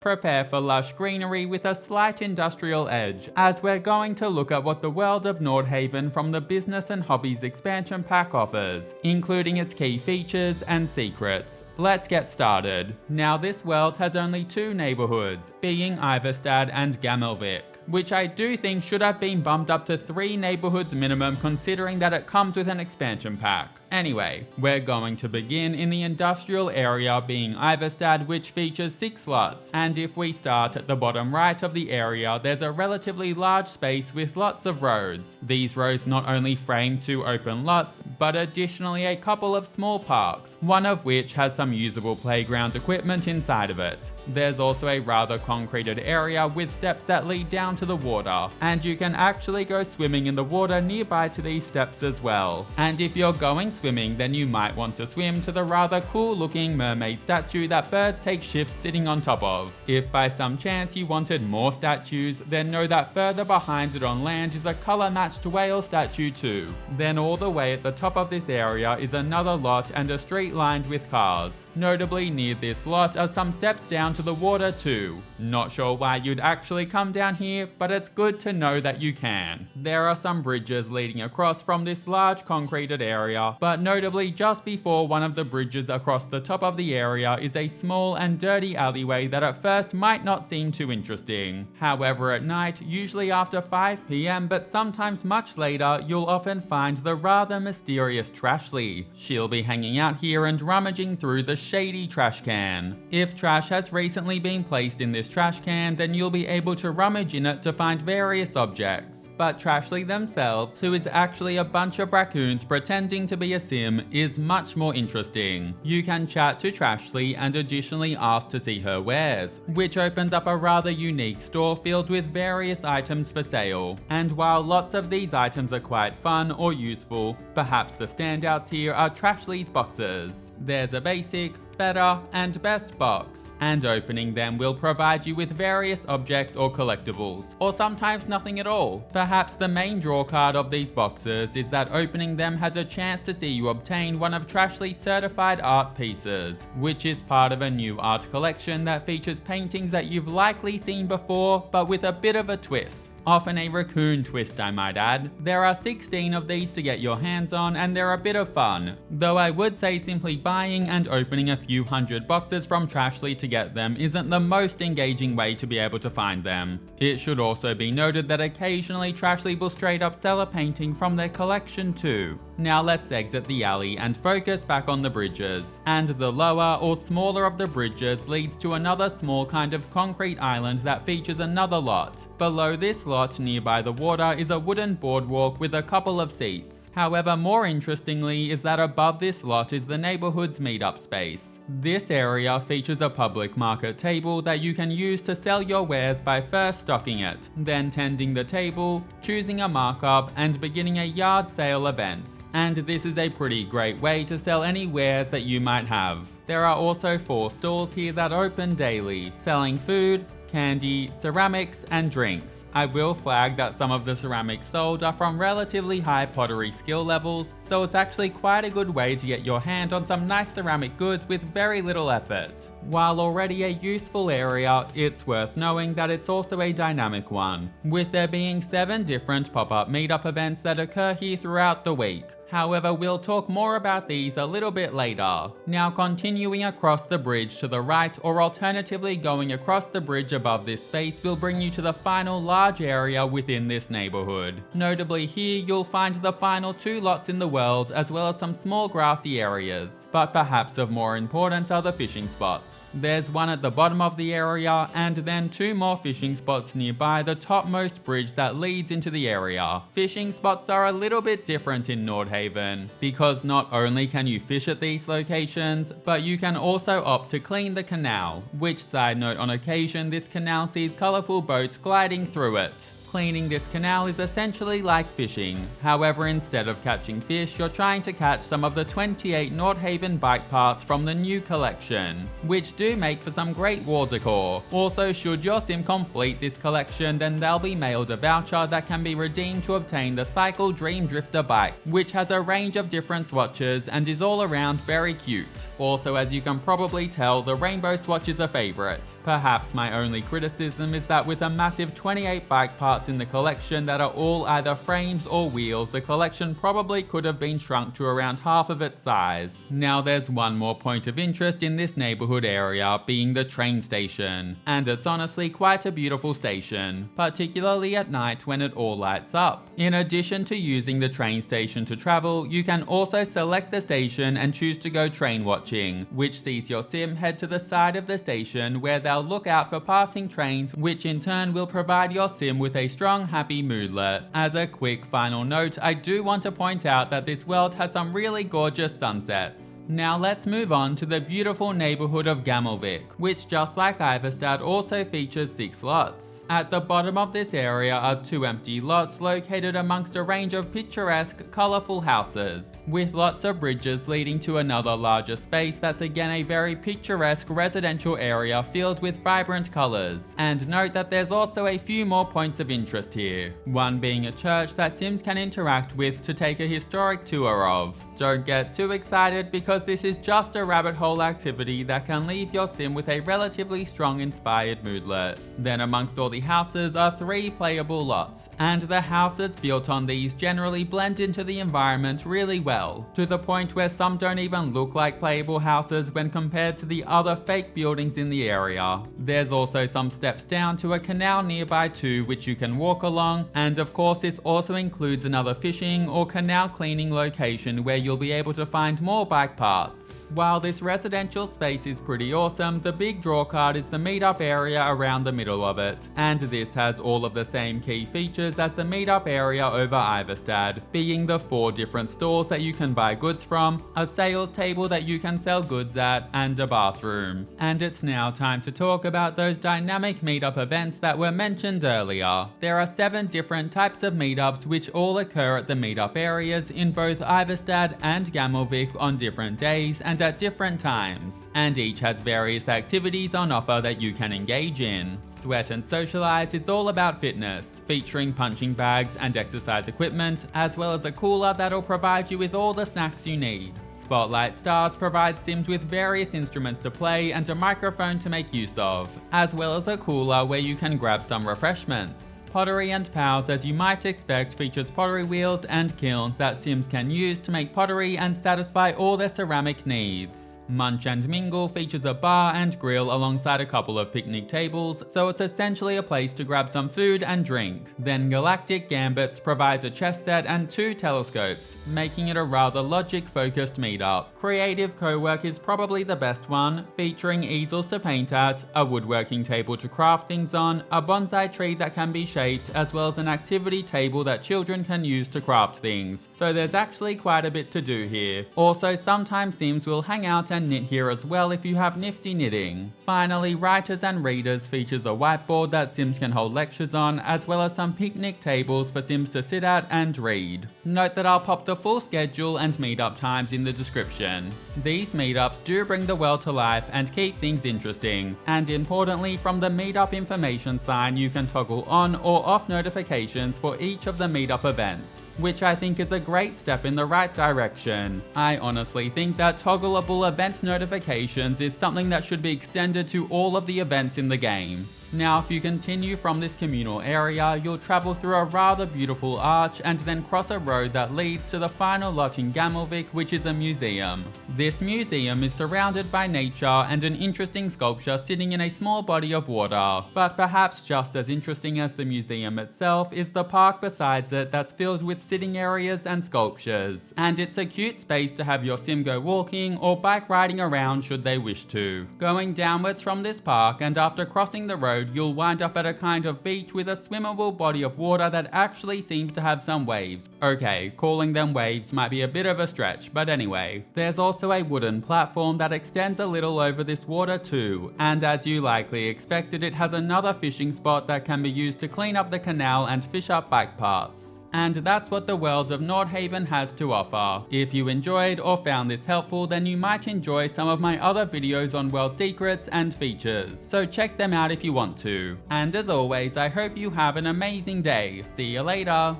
Prepare for lush greenery with a slight industrial edge, as we're going to look at what the world of Nordhaven from the Business and Hobbies expansion pack offers, including its key features and secrets. Let's get started. Now this world has only two neighborhoods, being Iverstad and Gammelvik, which I do think should have been bumped up to 3 neighborhoods minimum considering that it comes with an expansion pack. Anyway, we're going to begin in the industrial area being Iverstad, which features 6 lots, and if we start at the bottom right of the area, there's a relatively large space with lots of roads. These roads not only frame 2 open lots, but additionally a couple of small parks, one of which has some usable playground equipment inside of it. There's also a rather concreted area with steps that lead down to the water, and you can actually go swimming in the water nearby to these steps as well. And if you're going swimming, then you might want to swim to the rather cool looking mermaid statue that birds take shifts sitting on top of. If by some chance you wanted more statues, then know that further behind it on land is a colour matched whale statue too. Then all the way at the top of this area is another lot and a street lined with cars. Notably near this lot are some steps down to the water too. Not sure why you'd actually come down here, but it's good to know that you can. There are some bridges leading across from this large concreted area, but notably just before one of the bridges across the top of the area is a small and dirty alleyway that at first might not seem too interesting. However, at night, usually after 5 PM but sometimes much later, you'll often find the rather mysterious Trashly. She'll be hanging out here and rummaging through the shady trash can. If trash has recently been placed in this trash can, then you'll be able to rummage in it to find various objects. But Trashly themselves, who is actually a bunch of raccoons pretending to be a sim, is much more interesting. You can chat to Trashly and additionally ask to see her wares, which opens up a rather unique store filled with various items for sale. And while lots of these items are quite fun or useful, perhaps the standouts here are Trashly's boxes. There's a basic, better, and best box, and opening them will provide you with various objects or collectibles, or sometimes nothing at all. Perhaps the main draw card of these boxes is that opening them has a chance to see you obtain one of Trashly's certified art pieces, which is part of a new art collection that features paintings that you've likely seen before, but with a bit of a twist. Often a raccoon twist, I might add. There are 16 of these to get your hands on, and they're a bit of fun. Though I would say simply buying and opening a few hundred boxes from Trashly to get them isn't the most engaging way to be able to find them. It should also be noted that occasionally Trashly will straight up sell a painting from their collection too. Now let's exit the alley and focus back on the bridges. And the lower or smaller of the bridges leads to another small kind of concrete island that features another lot. Below this lot nearby the water is a wooden boardwalk with a couple of seats. However, more interestingly is that above this lot is the neighborhood's meetup space. This area features a public market table that you can use to sell your wares by first stocking it, then tending the table, choosing a markup, and beginning a yard sale event. And this is a pretty great way to sell any wares that you might have. There are also 4 stalls here that open daily, selling food, candy, ceramics, and drinks. I will flag that some of the ceramics sold are from relatively high pottery skill levels, so it's actually quite a good way to get your hand on some nice ceramic goods with very little effort. While already a useful area, it's worth knowing that it's also a dynamic one, with there being 7 different pop-up meetup events that occur here throughout the week. However, we'll talk more about these a little bit later. Now continuing across the bridge to the right, or alternatively going across the bridge above this space, will bring you to the final large area within this neighborhood. Notably here, you'll find the final 2 lots in the world, as well as some small grassy areas. But perhaps of more importance are the fishing spots. There's one at the bottom of the area, and then 2 more fishing spots nearby the topmost bridge that leads into the area. Fishing spots are a little bit different in Nordhaven, because not only can you fish at these locations, but you can also opt to clean the canal, which, side note, on occasion this canal sees colourful boats gliding through it. Cleaning this canal is essentially like fishing. However, instead of catching fish, you're trying to catch some of the 28 Nordhaven bike parts from the new collection, which do make for some great wall decor. Also, should your sim complete this collection, then they'll be mailed a voucher that can be redeemed to obtain the Cycle Dream Drifter bike, which has a range of different swatches and is all around very cute. Also, as you can probably tell, the rainbow swatch is a favorite. Perhaps my only criticism is that with a massive 28 bike parts in the collection that are all either frames or wheels, the collection probably could have been shrunk to around half of its size. Now there's one more point of interest in this neighborhood area, being the train station. And it's honestly quite a beautiful station, particularly at night when it all lights up. In addition to using the train station to travel, you can also select the station and choose to go train watching, which sees your sim head to the side of the station where they'll look out for passing trains, which in turn will provide your sim with a strong happy moodlet. As a quick final note, I do want to point out that this world has some really gorgeous sunsets. Now let's move on to the beautiful neighborhood of Gammelvik, which just like Iverstad also features 6 lots. At the bottom of this area are 2 empty lots located amongst a range of picturesque, colourful houses, with lots of bridges leading to another larger space that's again a very picturesque residential area filled with vibrant colours. And note that there's also a few more points of interest here, one being a church that sims can interact with to take a historic tour of. Don't get too excited because this is just a rabbit hole activity that can leave your sim with a relatively strong inspired moodlet. Then amongst all the houses are 3 playable lots, and the houses built on these generally blend into the environment really well, to the point where some don't even look like playable houses when compared to the other fake buildings in the area. There's also some steps down to a canal nearby too, which you can walk along, and of course this also includes another fishing or canal cleaning location where you'll be able to find more bike parts. While this residential space is pretty awesome, the big draw card is the meetup area around the middle of it, and this has all of the same key features as the meetup area over Iverstad, being the 4 different stores that you can buy goods from, a sales table that you can sell goods at, and a bathroom. And it's now time to talk about those dynamic meetup events that were mentioned earlier. There are 7 different types of meetups which all occur at the meetup areas in both Iverstad and Gammelvik on different days and at different times, and each has various activities on offer that you can engage in. Sweat and Socialise is all about fitness, featuring punching bags and exercise equipment, as well as a cooler that'll provide you with all the snacks you need. Spotlight Stars provides sims with various instruments to play and a microphone to make use of, as well as a cooler where you can grab some refreshments. Pottery and Pals, as you might expect, features pottery wheels and kilns that sims can use to make pottery and satisfy all their ceramic needs. Munch and Mingle features a bar and grill alongside a couple of picnic tables, so it's essentially a place to grab some food and drink. Then Galactic Gambits provides a chess set and 2 telescopes, making it a rather logic-focused meetup. Creative Cowork is probably the best one, featuring easels to paint at, a woodworking table to craft things on, a bonsai tree that can be shaped, as well as an activity table that children can use to craft things. So there's actually quite a bit to do here. Also, sometimes sims will hang out and knit here as well if you have nifty knitting. Finally, Writers and Readers features a whiteboard that sims can hold lectures on, as well as some picnic tables for sims to sit at and read. Note that I'll pop the full schedule and meetup times in the description. These meetups do bring the world to life and keep things interesting, and importantly, from the meetup information sign you can toggle on or off notifications for each of the meetup events, which I think is a great step in the right direction. I honestly think that toggleable event notifications is something that should be extended to all of the events in the game. Now, if you continue from this communal area, you'll travel through a rather beautiful arch and then cross a road that leads to the final lot in Gammelvik, which is a museum. This museum is surrounded by nature and an interesting sculpture sitting in a small body of water, but perhaps just as interesting as the museum itself is the park besides it that's filled with sitting areas and sculptures, and it's a cute space to have your sim go walking or bike riding around should they wish to. Going downwards from this park, and after crossing the road road, you'll wind up at a kind of beach with a swimmable body of water that actually seems to have some waves. Okay, calling them waves might be a bit of a stretch, but anyway. There's also a wooden platform that extends a little over this water too, and as you likely expected, it has another fishing spot that can be used to clean up the canal and fish up bike parts. And that's what the world of Nordhaven has to offer. If you enjoyed or found this helpful, then you might enjoy some of my other videos on world secrets and features, so check them out if you want to. And as always, I hope you have an amazing day. See you later!